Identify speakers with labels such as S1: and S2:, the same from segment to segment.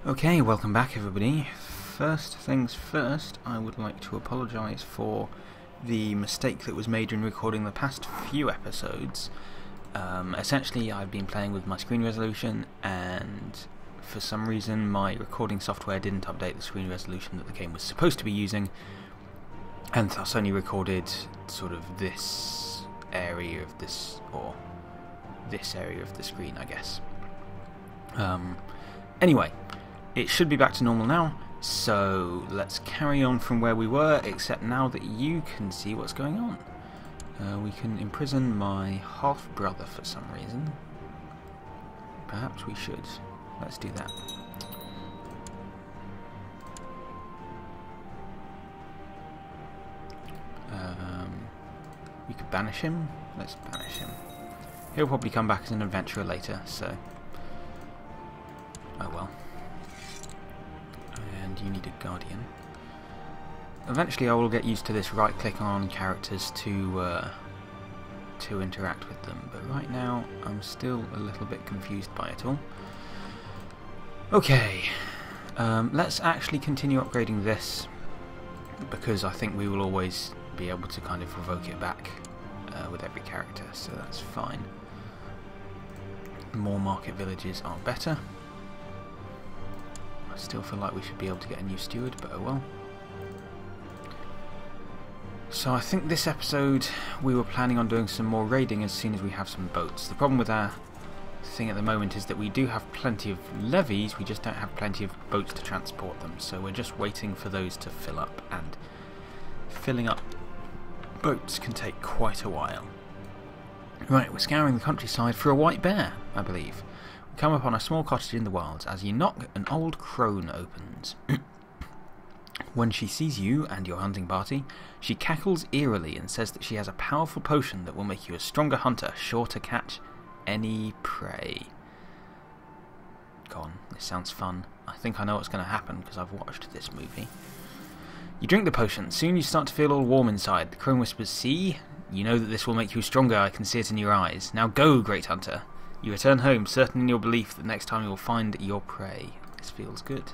S1: Okay, welcome back everybody. First things first, I would like to apologise for the mistake that was made in recording the past few episodes. Essentially, I've been playing with my screen resolution, and for some reason my recording software didn't update the screen resolution that the game was supposed to be using, and thus only recorded sort of this area of this, or this area of the screen, I guess. Anyway, it should be back to normal now, so let's carry on from where we were, except now that you can see what's going on. We can imprison my half-brother for some reason. Perhaps we should. Let's do that. We could banish him. Let's banish him. He'll probably come back as an adventurer later, so... oh well. And you need a guardian. Eventually I will get used to this right-click on characters to interact with them, but right now I'm still a little bit confused by it all. Okay, let's actually continue upgrading this, because I think we will always be able to kind of revoke it back with every character, so that's fine. More market villages are better. I still feel like we should be able to get a new steward, but oh well. So I think this episode we were planning on doing some more raiding as soon as we have some boats. The problem with our thing at the moment is that we do have plenty of levies, we just don't have plenty of boats to transport them, so we're just waiting for those to fill up, and filling up boats can take quite a while. Right, we're scouring the countryside for a white bear, I believe. We come upon a small cottage in the wilds. As you knock, an old crone opens. When she sees you and your hunting party, she cackles eerily and says that she has a powerful potion that will make you a stronger hunter, sure to catch any prey. Go on, this sounds fun. I think I know what's going to happen because I've watched this movie. You drink the potion. Soon you start to feel all warm inside. The crone whispers, "See? You know that this will make you stronger. I can see it in your eyes. Now go, great hunter." You return home, certain in your belief that next time you will find your prey. This feels good.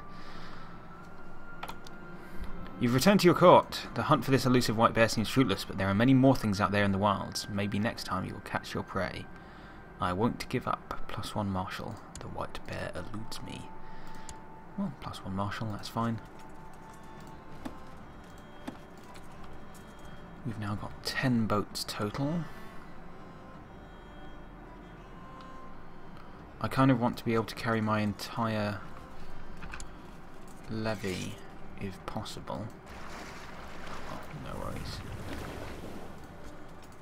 S1: You've returned to your court. The hunt for this elusive white bear seems fruitless, but there are many more things out there in the wilds. Maybe next time you will catch your prey. I won't give up. +1 martial. The white bear eludes me. Well, +1 martial, that's fine. We've now got 10 boats total. I kind of want to be able to carry my entire levy if possible. Oh, no worries.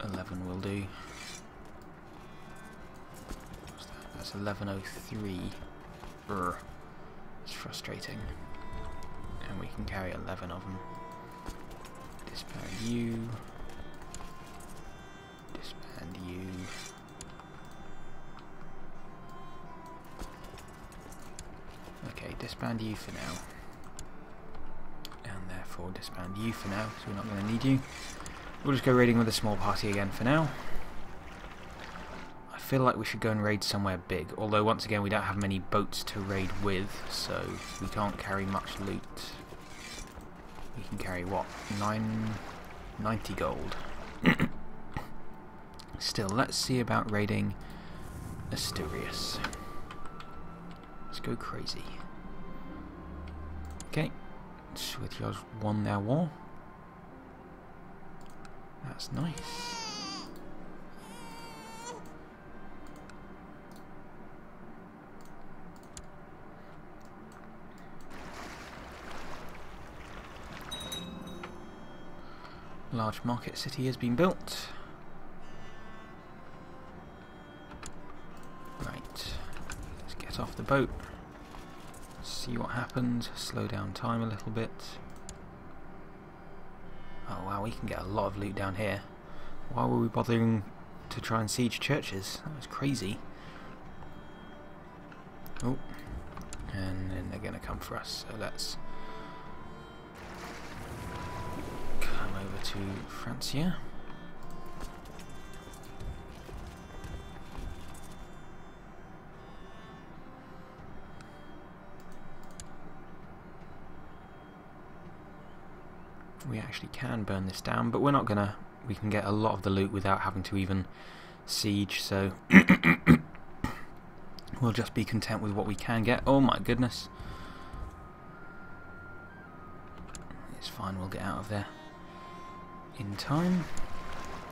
S1: 11 will do. What's that? That's 1103. Brr. It's frustrating. And we can carry 11 of them. Disband you. Disband you. Okay, disband you for now. And therefore disband you for now, because we're not going to need you. We'll just go raiding with a small party again for now. I feel like we should go and raid somewhere big, although once again we don't have many boats to raid with, so we can't carry much loot. We can carry what? 90 gold. Still, let's see about raiding Asturias. Let's go crazy. Okay. Switchers won their war. That's nice. Large market city has been built. Right, let's get off the boat. See what happens. Slow down time a little bit. Oh wow, we can get a lot of loot down here. Why were we bothering to try and siege churches? That was crazy. Oh, and then they're going to come for us, so let's over to Francia. we actually can burn this down, but we're not gonna. We can get a lot of the loot without having to even siege, so we'll just be content with what we can get. Oh my goodness. It's fine, we'll get out of there in time.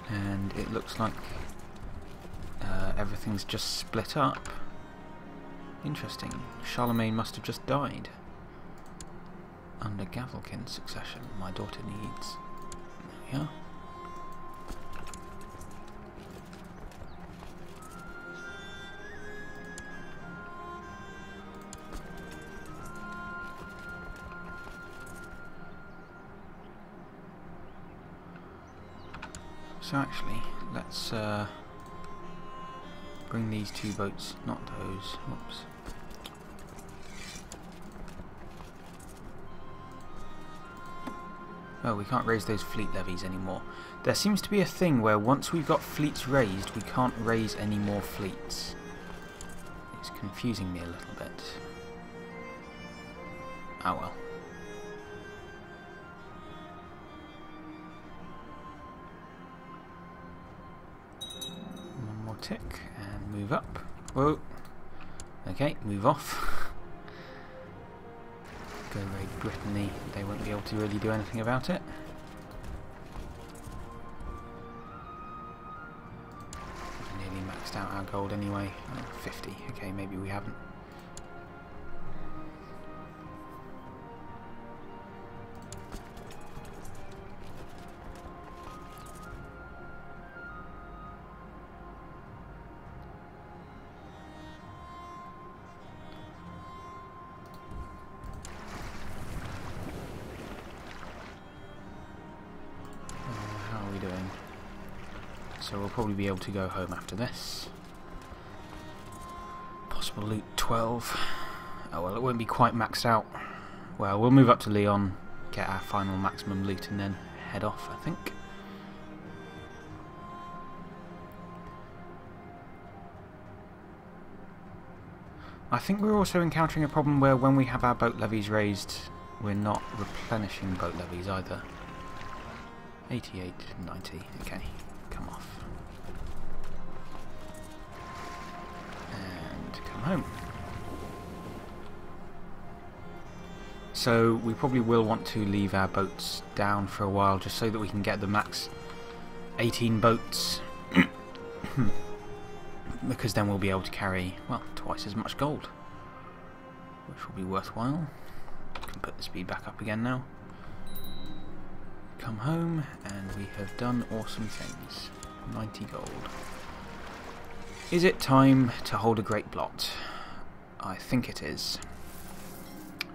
S1: And it looks like everything's just split up. Interesting. Charlemagne must have just died. Under Gavelkin's succession, my daughter needs... There we are. So actually, let's bring these two boats, not those, whoops. Oh, we can't raise those fleet levies anymore. There seems to be a thing where once we've got fleets raised, we can't raise any more fleets. It's confusing me a little bit. Oh well. One more tick, and move up. Whoa. Okay, move off. Go raid Brittany, they won't be able to really do anything about it. Nearly maxed out our gold anyway. Oh, 50, okay, maybe we haven't. So we'll probably be able to go home after this. Possible loot 12. Oh well, it won't be quite maxed out. Well, we'll move up to Leon, get our final maximum loot, and then head off, I think. I think we're also encountering a problem where when we have our boat levies raised, we're not replenishing boat levies either. 88, 90, okay, come off. And come home. So we probably will want to leave our boats down for a while just so that we can get the max 18 boats. Because then we'll be able to carry, well, twice as much gold, which will be worthwhile. Can put the speed back up again now. Come home, and we have done awesome things. 90 gold. Is it time to hold a great blot? I think it is.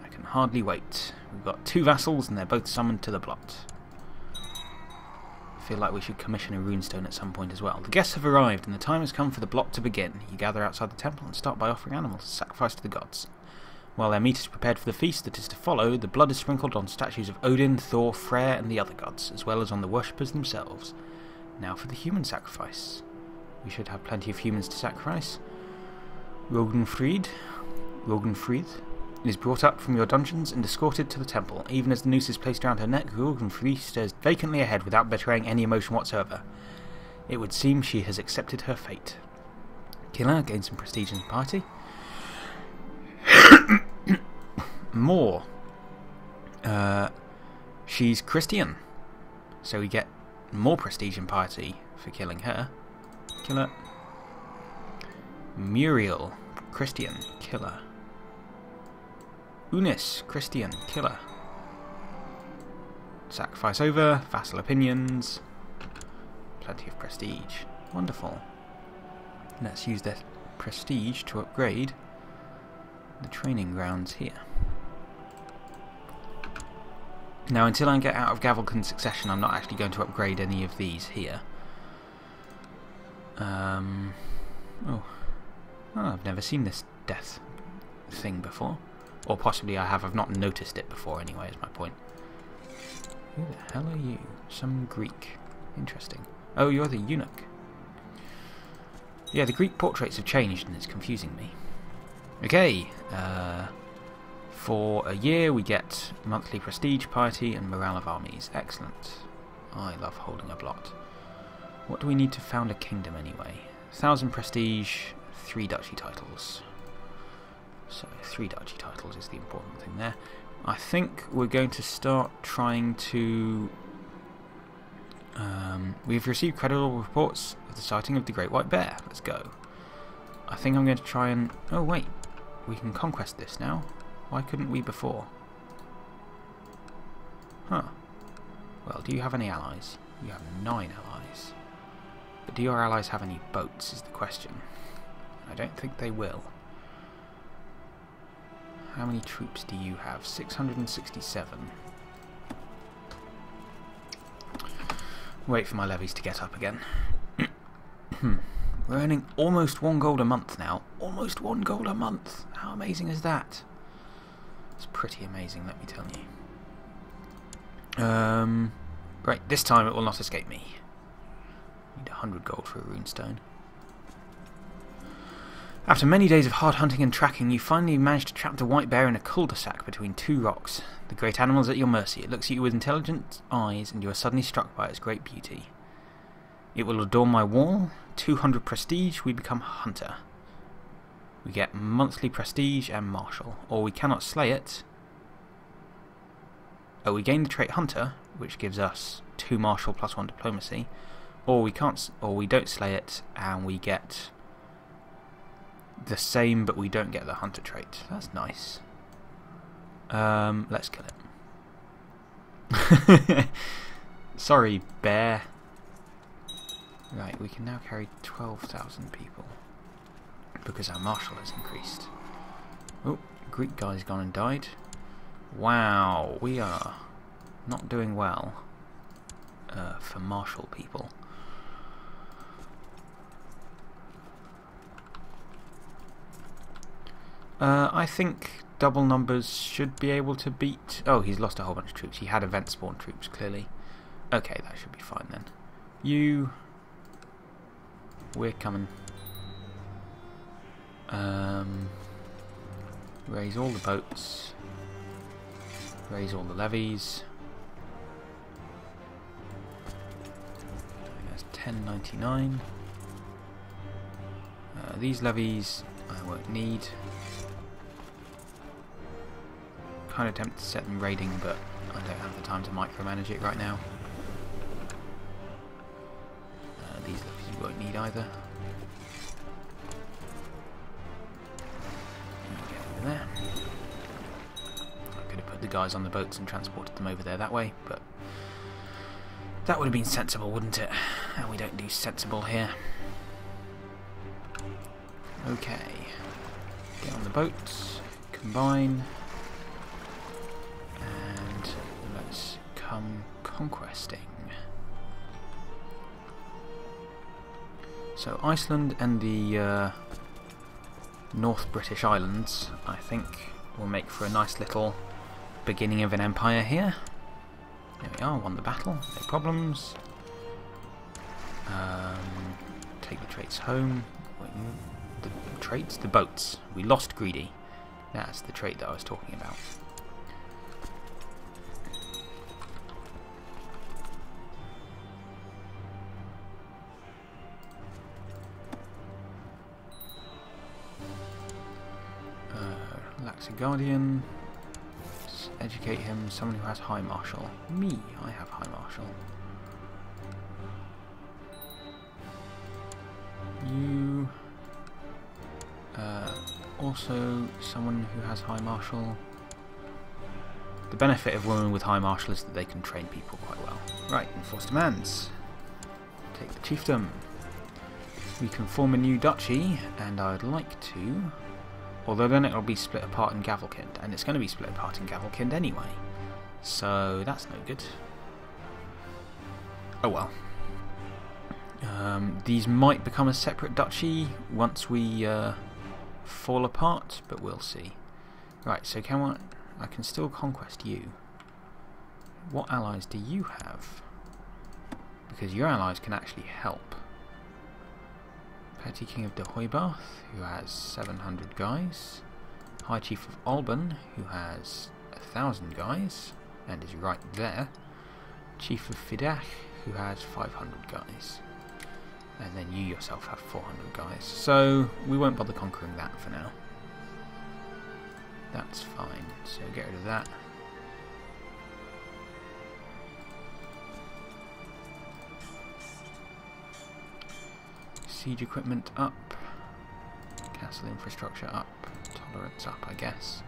S1: I can hardly wait. We've got 2 vassals, and they're both summoned to the blot. I feel like we should commission a runestone at some point as well. The guests have arrived, and the time has come for the blot to begin. You gather outside the temple and start by offering animals to sacrifice to the gods. While their meat is prepared for the feast that is to follow, the blood is sprinkled on statues of Odin, Thor, Freyr, and the other gods, as well as on the worshippers themselves. Now for the human sacrifice. We should have plenty of humans to sacrifice. Rogenfried is brought up from your dungeons and escorted to the temple. Even as the noose is placed around her neck, Rogenfried stares vacantly ahead without betraying any emotion whatsoever. It would seem she has accepted her fate. Killer gains some prestige in the party. More. She's Christian, so we get more prestige in piety for killing her. Killer. Muriel, Christian, killer. Unis, Christian, killer. Sacrifice over, vassal opinions. Plenty of prestige. Wonderful. Let's use that prestige to upgrade the training grounds here. Now, until I get out of Gavelkin's succession, I'm not actually going to upgrade any of these here. Oh, I've never seen this death thing before. Or possibly I have, I've not noticed it before anyway, is my point. Who the hell are you? Some Greek. Interesting. Oh, you're the eunuch. Yeah, the Greek portraits have changed and it's confusing me. Okay, For a year we get monthly prestige, piety and morale of armies. Excellent. I love holding a blot. What do we need to found a kingdom anyway? 1,000 prestige, 3 duchy titles. So 3 duchy titles is the important thing there. I think we're going to start trying to... we've received credible reports of the sighting of the Great White Bear. Let's go. I think I'm going to try and... Oh wait, we can conquest this now. Why couldn't we before? Huh. Well, do you have any allies? You have 9 allies. But do your allies have any boats is the question. I don't think they will. How many troops do you have? 667. Wait for my levies to get up again. We're earning almost 1 gold a month now. Almost 1 gold a month! How amazing is that? It's pretty amazing, let me tell you. Right, this time it will not escape me. Need 100 gold for a runestone. After many days of hard hunting and tracking, you finally managed to trap the white bear in a cul-de-sac between 2 rocks. The great animal is at your mercy. It looks at you with intelligent eyes, and you are suddenly struck by its great beauty. It will adorn my wall. 200 prestige, we become hunter. We get monthly prestige and martial. Or we cannot slay it. Oh, we gain the trait hunter, which gives us 2 martial plus 1 diplomacy. Or we can't, or we don't slay it, and we get the same, but we don't get the hunter trait. That's nice. Let's kill it. Sorry, bear. Right, we can now carry 12,000 people because our martial has increased. Oh, Greek guy's gone and died. Wow, we are not doing well for martial people. I think double numbers should be able to beat... Oh, he's lost a whole bunch of troops. He had event spawn troops, clearly. Okay, that should be fine then. You... We're coming. Raise all the boats. Raise all the levies. That's 1099. These levies I won't need. Kind of tempted to set them raiding, but I don't have the time to micromanage it right now. These levies we won't need either. Get over there. I could have put the guys on the boats and transported them over there that way, but that would have been sensible, wouldn't it? And we don't do sensible here. Okay. Get on the boats. Combine. And let's come conquesting. So Iceland and the North British Islands, I think, will make for a nice little beginning of an empire here. There we are, won the battle, no problems. Take the traits home. Wait, the traits? The boats. We lost greedy. That's the trait that I was talking about. Lax a guardian. Let's educate him. Someone who has high martial. Me, I have high martial. You. Also, someone who has high martial. The benefit of women with high martial is that they can train people quite well. Right, enforce demands. Take the chiefdom. We can form a new duchy, and I'd like to. Although then it'll be split apart in Gavelkind, and it's going to be split apart in Gavelkind anyway. So that's no good. Oh well. These might become a separate duchy once we fall apart, but we'll see. Right, so I can still conquest you. What allies do you have? Because your allies can actually help. Petty King of De Hooibarth, who has 700 guys. High Chief of Alban, who has 1,000 guys, and is right there. Chief of Fidach, who has 500 guys. And then you yourself have 400 guys. So we won't bother conquering that for now. That's fine. So get rid of that. Siege equipment up. Castle infrastructure up. Tolerance up, I guess.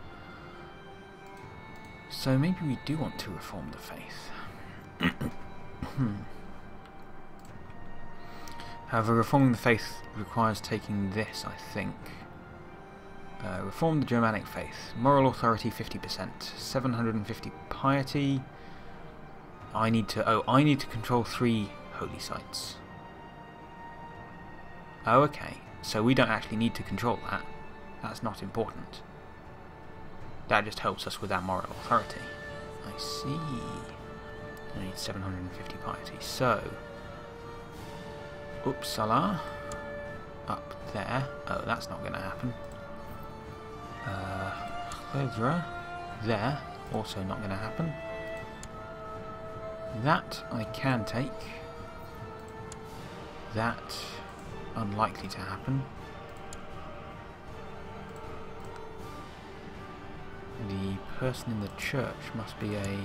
S1: So maybe we do want to reform the faith. However, reforming the faith requires taking this, I think. Reform the Germanic faith. Moral authority 50%. 750 piety. I need to control 3 holy sites. Oh, okay. So we don't actually need to control that. That's not important. That just helps us with our moral authority. I see. I need 750 piety. So Uppsala up there. Oh, that's not going to happen. Cledra there. Also not going to happen. That I can take. That unlikely to happen. The person in the church must be a...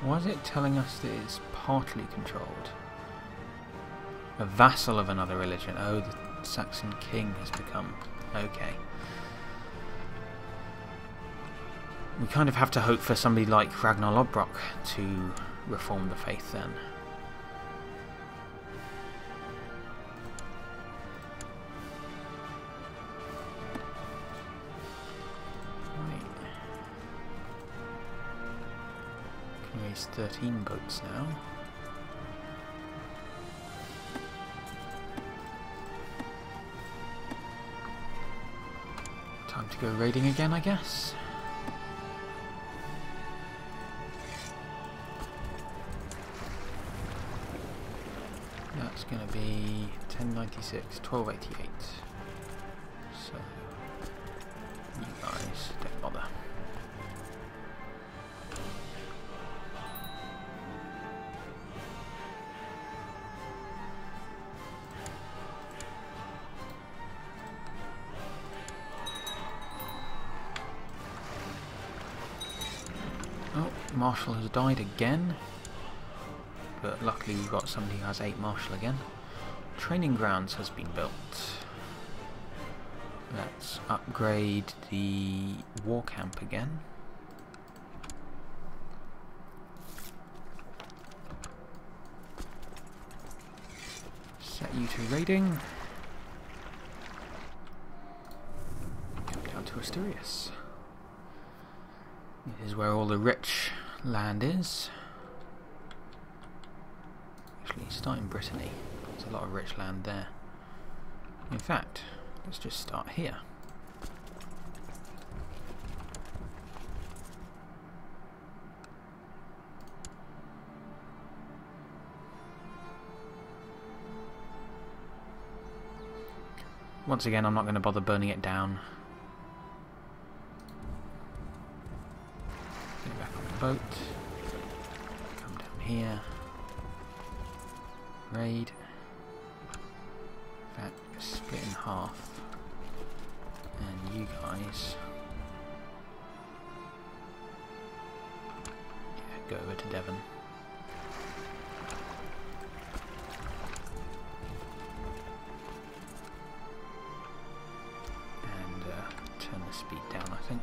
S1: Why is it telling us that it's partly controlled? A vassal of another religion. Oh, the Saxon king has become... Okay. We kind of have to hope for somebody like Ragnar Lodbrok to reform the faith then. Right. Can raise 13 boats now. Time to go raiding again, I guess. That's going to be 1096, 1288. So, you guys don't bother. Oh, Marshall has died again. But luckily we've got somebody who has 8 marshal again. Training grounds has been built. Let's upgrade the war camp again. Set you to raiding. Come down to Asturias. This is where all the rich land is. Actually, start in Brittany. There's a lot of rich land there. In fact, let's just start here. Once again, I'm not going to bother burning it down. Get back on the boat. Come down here. Raid. In fact, split in half. And you guys... yeah, go over to Devon. And turn the speed down, I think.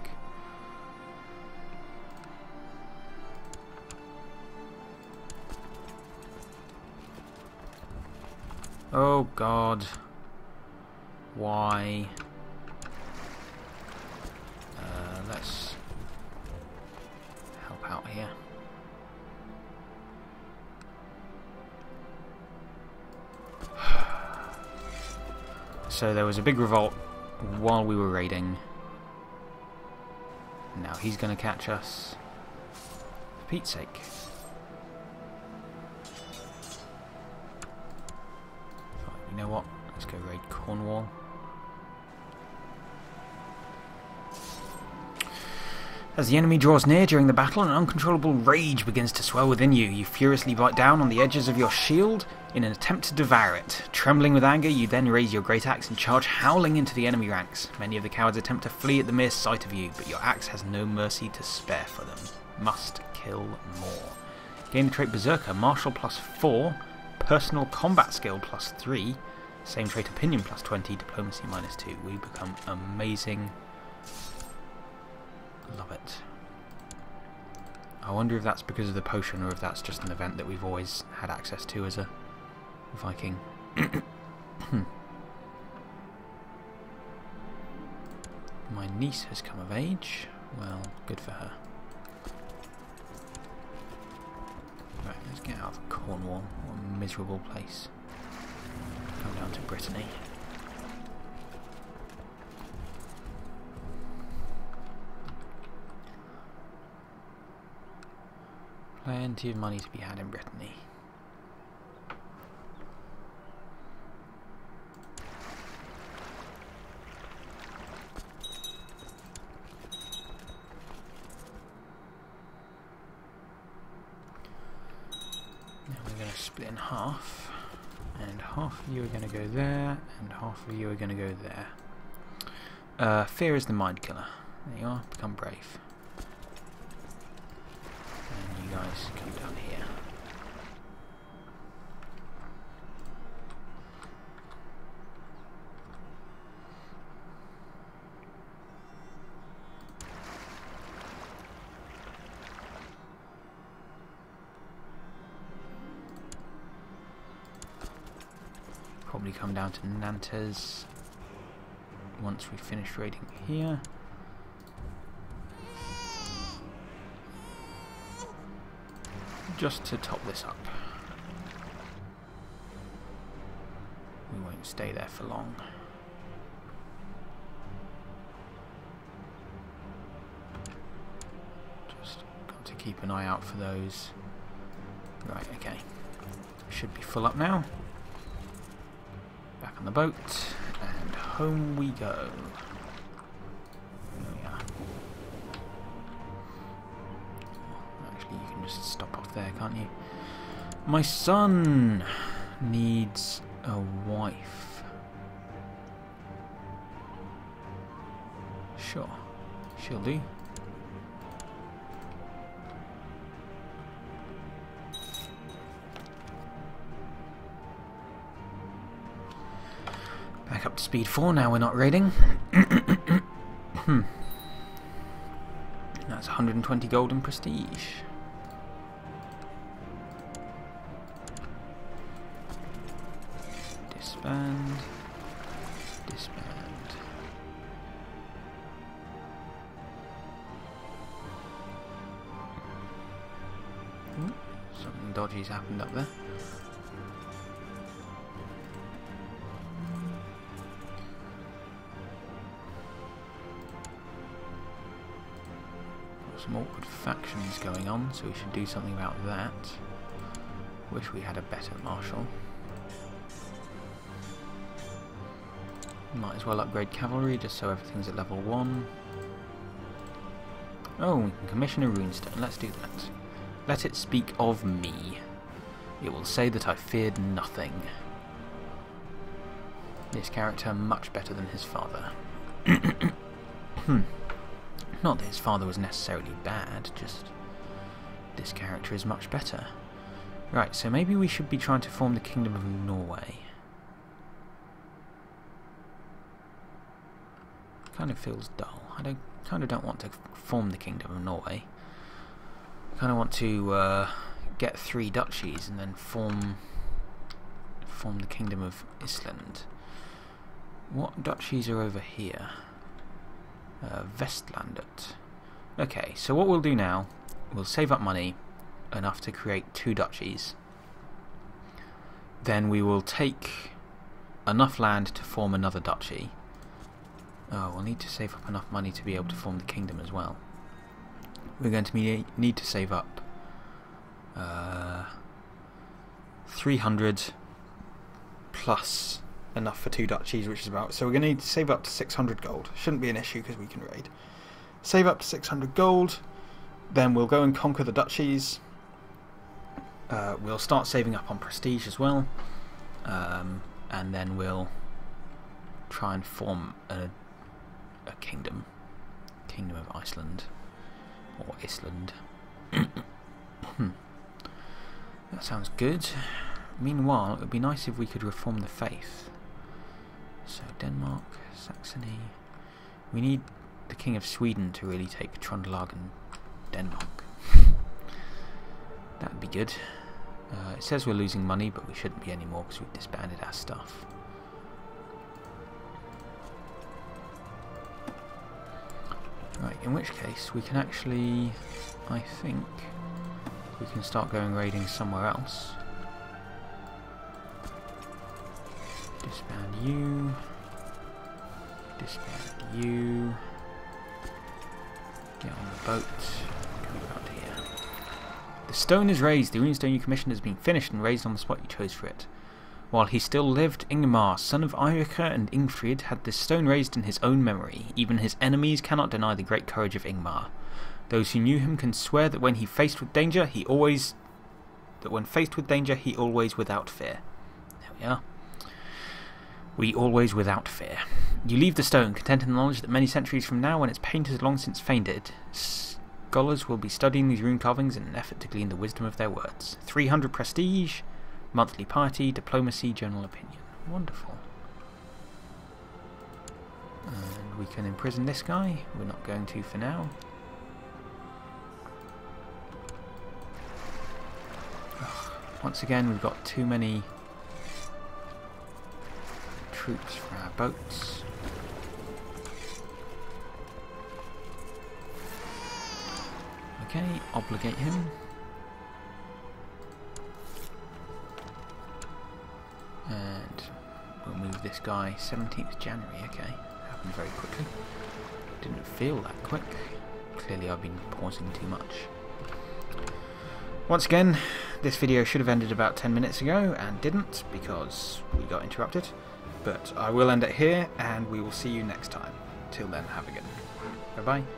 S1: Oh God. Why? Let's help out here. So there was a big revolt while we were raiding. Now he's going to catch us. For Pete's sake. You know what? Let's go raid Cornwall. As the enemy draws near during the battle, an uncontrollable rage begins to swell within you. You furiously bite down on the edges of your shield in an attempt to devour it. Trembling with anger, you then raise your great axe and charge howling into the enemy ranks. Many of the cowards attempt to flee at the mere sight of you, but your axe has no mercy to spare for them. Must kill more. Gain the trait Berserker, martial +4, personal combat skill +3, same trait opinion +20, diplomacy -2. We become amazing. Love it. I wonder if that's because of the potion or if that's just an event that we've always had access to as a Viking. My niece has come of age. Well, good for her. Right, let's get out of Cornwall. What a miserable place. Come down to Brittany. Plenty of money to be had in Brittany. Now we're going to split in half, and half of you are going to go there, and half of you are going to go there. Fear is the mind killer. There you are, become brave. And you guys come down here. Probably come down to Nantes once we finish raiding here. Just to top this up. We won't stay there for long. Just got to keep an eye out for those. Right, okay. Should be full up now. Back on the boat, and home we go. There we are. Actually, you can just stop off there, can't you? My son needs a wife. Sure, she'll do. Back up to speed 4 now we're not raiding. That's 120 gold and prestige. Disband. Disband. Ooh, something dodgy's happened up there. Some awkward factions going on, so we should do something about that. Wish we had a better marshal. Might as well upgrade cavalry just so everything's at level 1. Oh, we can commission a runestone. Let's do that. Let it speak of me. It will say that I feared nothing. This character much better than his father. Not that his father was necessarily bad, just this character is much better. Right, so maybe we should be trying to form the Kingdom of Norway. Kind of feels dull. I kind of don't want to form the Kingdom of Norway. I kind of want to get 3 duchies and then form the Kingdom of Iceland. What duchies are over here? Vestisland. Okay, so what we'll do now, we'll save up money enough to create 2 duchies. Then we will take enough land to form another duchy. Oh, we'll need to save up enough money to be able to form the kingdom as well. We're going to need to save up 300 plus enough for 2 duchies, which is about... So we're going to need to save up to 600 gold. Shouldn't be an issue because we can raid. Save up to 600 gold. Then we'll go and conquer the duchies. We'll start saving up on prestige as well. And then we'll try and form a kingdom. Kingdom of Iceland. Or Iceland. That sounds good. Meanwhile, it would be nice if we could reform the faith. So Denmark, Saxony. We need the King of Sweden to really take Trøndelag, Denmark. That would be good. It says we're losing money, but we shouldn't be anymore because we've disbanded our stuff. Right, in which case we can actually, I think, we can start going raiding somewhere else. Disband you. Disband you. Get on the boat. Come out here. The stone is raised. The runestone you commissioned has been finished and raised on the spot you chose for it. While he still lived, Ingmar, son of Eirikur and Ingfrid, had this stone raised in his own memory. Even his enemies cannot deny the great courage of Ingmar. Those who knew him can swear that when faced with danger, he always without fear. There we are. We always without fear. You leave the stone, content in the knowledge that many centuries from now, when its paint has long since faded, scholars will be studying these rune carvings in an effort to glean the wisdom of their words. 300 prestige, monthly piety, diplomacy, general opinion. Wonderful. And we can imprison this guy. We're not going to for now. Once again, we've got too many troops for our boats. Okay, obligate him. And we'll move this guy 17th January. Okay, happened very quickly. Didn't feel that quick. Clearly I've been pausing too much. Once again, this video should have ended about 10 minutes ago and didn't because we got interrupted. But I will end it here and we will see you next time. Till then, have a good one. Bye bye.